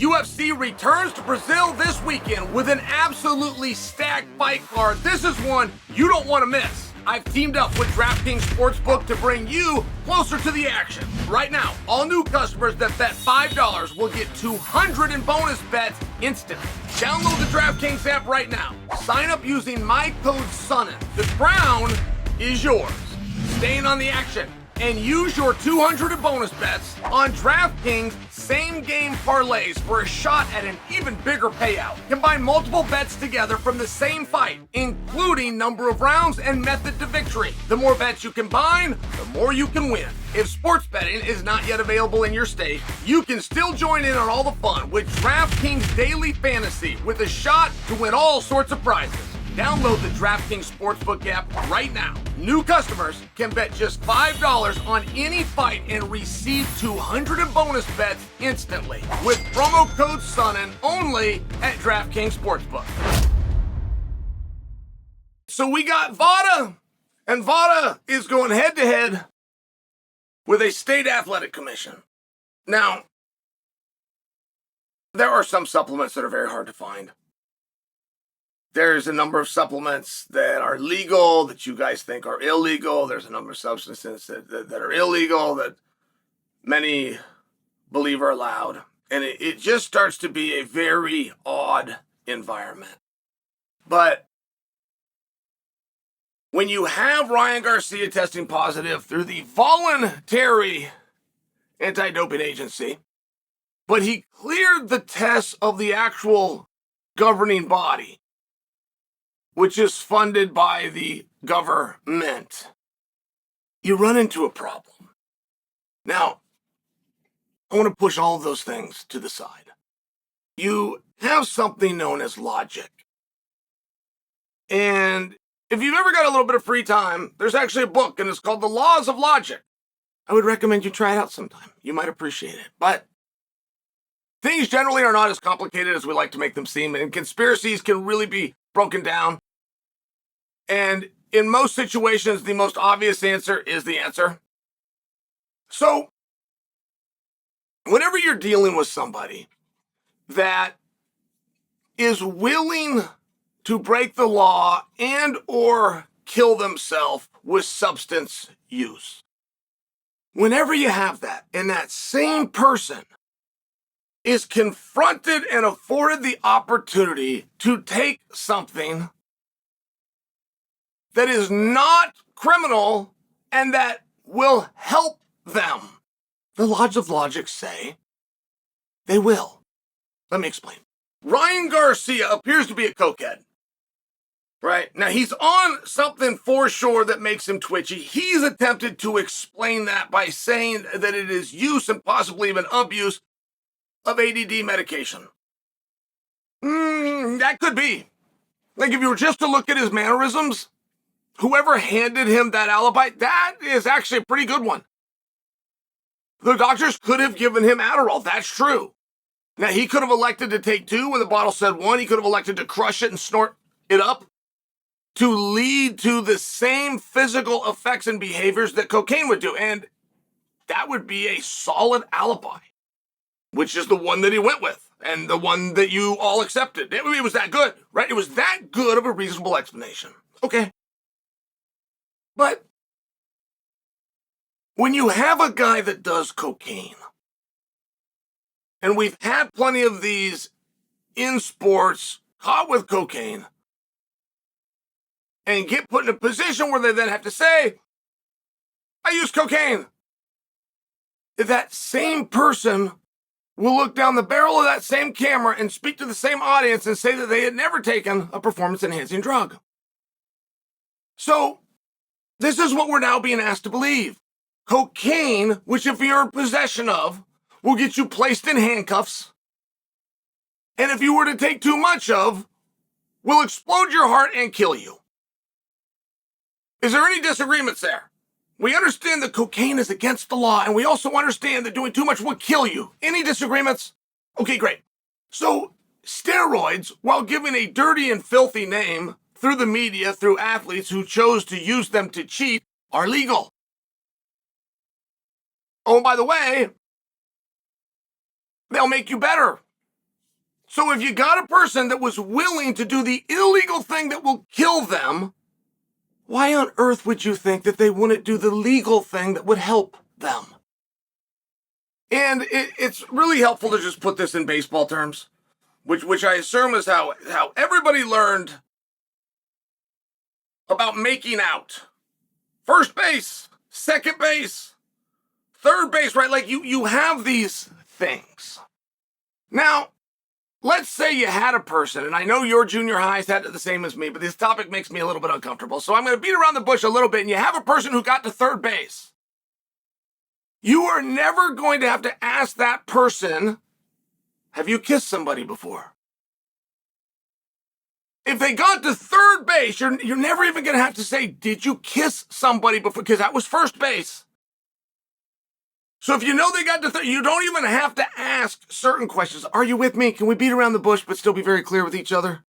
UFC returns to Brazil this weekend with an absolutely stacked fight card. This is one you don't want to miss. I've teamed up with DraftKings Sportsbook to bring you closer to the action. Right now, all new customers that bet $5 will get $200 in bonus bets instantly. Download the DraftKings app right now. Sign up using my code Sonnen. The crown is yours. Staying on the action and use your $200 in bonus bets on DraftKings same-game parlays for a shot at an even bigger payout. Combine multiple bets together from the same fight, including number of rounds and method to victory. The more bets you combine, the more you can win. If sports betting is not yet available in your state, you can still join in on all the fun with DraftKings Daily Fantasy with a shot to win all sorts of prizes. Download the DraftKings Sportsbook app right now. New customers can bet just $5 on any fight and receive $200 in bonus bets instantly with promo code Sonnen only at DraftKings Sportsbook. So we got VADA, and VADA is going head-to-head with a state athletic commission. Now, there are some supplements that are very hard to find. There's a number of supplements that are legal that you guys think are illegal. There's a number of substances that are illegal that many believe are allowed. And it just starts to be a very odd environment. But when you have Ryan Garcia testing positive through the voluntary anti-doping agency, but he cleared the tests of the actual governing body, which is funded by the government, you run into a problem. Now, I want to push all of those things to the side. You have something known as logic. And if you've ever got a little bit of free time, there's actually a book, and it's called The Laws of Logic. I would recommend you try it out sometime. You might appreciate it. But things generally are not as complicated as we like to make them seem, and conspiracies can really be broken down. And in most situations, the most obvious answer is the answer. So, whenever you're dealing with somebody that is willing to break the law and or kill themselves with substance use, whenever you have that, and that same person is confronted and afforded the opportunity to take something that is not criminal and that will help them, the laws of logic say they will. Let me explain. Ryan Garcia appears to be a cokehead, right? Now, he's on something for sure that makes him twitchy. He's attempted to explain that by saying that it is use and possibly even abuse of ADD medication. That could be. Like, if you were just to look at his mannerisms, whoever handed him that alibi, that is actually a pretty good one. The doctors could have given him Adderall. That's true. Now, he could have elected to take 2 when the bottle said 1. He could have elected to crush it and snort it up to lead to the same physical effects and behaviors that cocaine would do. And that would be a solid alibi, which is the one that he went with and the one that you all accepted. It was that good, right? It was that good of a reasonable explanation. Okay. But when you have a guy that does cocaine, and we've had plenty of these in sports caught with cocaine, and get put in a position where they then have to say, I use cocaine. That same person will look down the barrel of that same camera and speak to the same audience and say that they had never taken a performance-enhancing drug. So, this is what we're now being asked to believe. Cocaine, which if you're in possession of, will get you placed in handcuffs. And if you were to take too much of, will explode your heart and kill you. Is there any disagreements there? We understand that cocaine is against the law, and we also understand that doing too much would kill you. Any disagreements? Okay, great. So, steroids, while giving a dirty and filthy name through the media, through athletes who chose to use them to cheat, are legal. Oh, and by the way, they'll make you better. So if you got a person that was willing to do the illegal thing that will kill them, why on earth would you think that they wouldn't do the legal thing that would help them? And it's really helpful to just put this in baseball terms, which I assume is how everybody learned about making out. First base, second base, third base, right? Like you have these things. Now, let's say you had a person, and I know your junior highs had it the same as me, but this topic makes me a little bit uncomfortable. So I'm going to beat around the bush a little bit, and you have a person who got to third base. You are never going to have to ask that person, have you kissed somebody before? If they got to third base, you're never even going to have to say, did you kiss somebody before? Because that was first base. So if you know they got to third, you don't even have to ask certain questions. Are you with me? Can we beat around the bush but still be very clear with each other?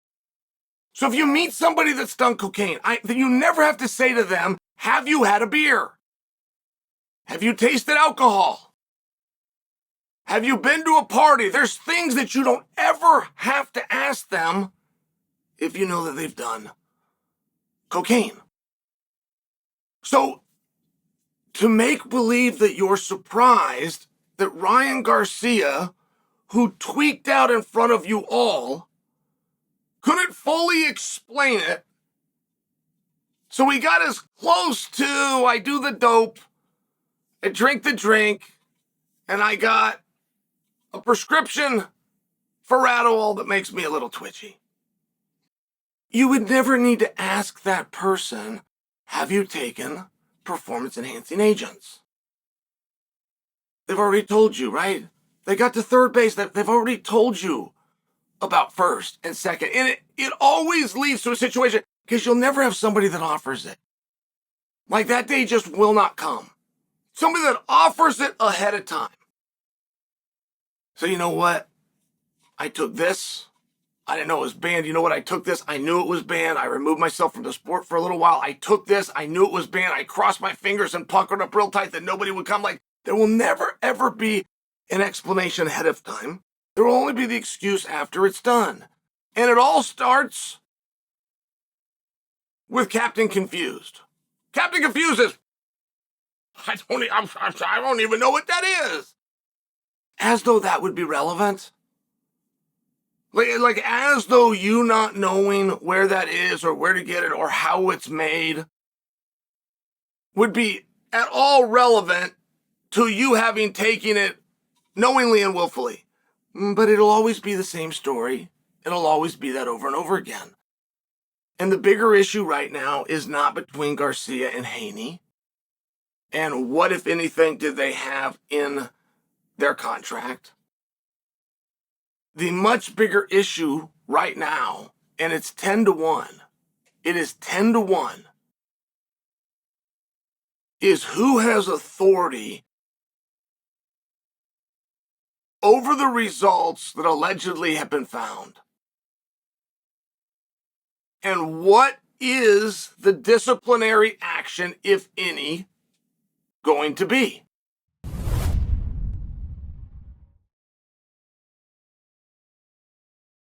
So if you meet somebody that's done cocaine, then you never have to say to them, have you had a beer? Have you tasted alcohol? Have you been to a party? There's things that you don't ever have to ask them if you know that they've done cocaine. So, to make believe that you're surprised that Ryan Garcia, who tweaked out in front of you all, couldn't fully explain it, so he got as close to, I do the dope, I drink the drink, and I got a prescription for Radawol that makes me a little twitchy. You would never need to ask that person, have you taken performance-enhancing agents? They've already told you, right? They got to third base. They've already told you about first and second. And it always leads to a situation, because you'll never have somebody that offers it. Like, that day just will not come. Somebody that offers it ahead of time. So you know what? I took this. I didn't know it was banned. You know what? I took this. I knew it was banned. I removed myself from the sport for a little while. I took this. I knew it was banned. I crossed my fingers and puckered up real tight that nobody would come. Like, there will never, ever be an explanation ahead of time. There will only be the excuse after it's done. And it all starts with Captain Confused. Captain Confused is, I don't even know what that is. As though that would be relevant. Like as though you not knowing where that is or where to get it or how it's made would be at all relevant to you having taken it knowingly and willfully. But it'll always be the same story. It'll always be that over and over again. And the bigger issue right now is not between Garcia and Haney. And what, if anything, did they have in their contract? The much bigger issue right now, and it's 10-1, it is 10-1, is who has authority over the results that allegedly have been found. And what is the disciplinary action, if any, going to be?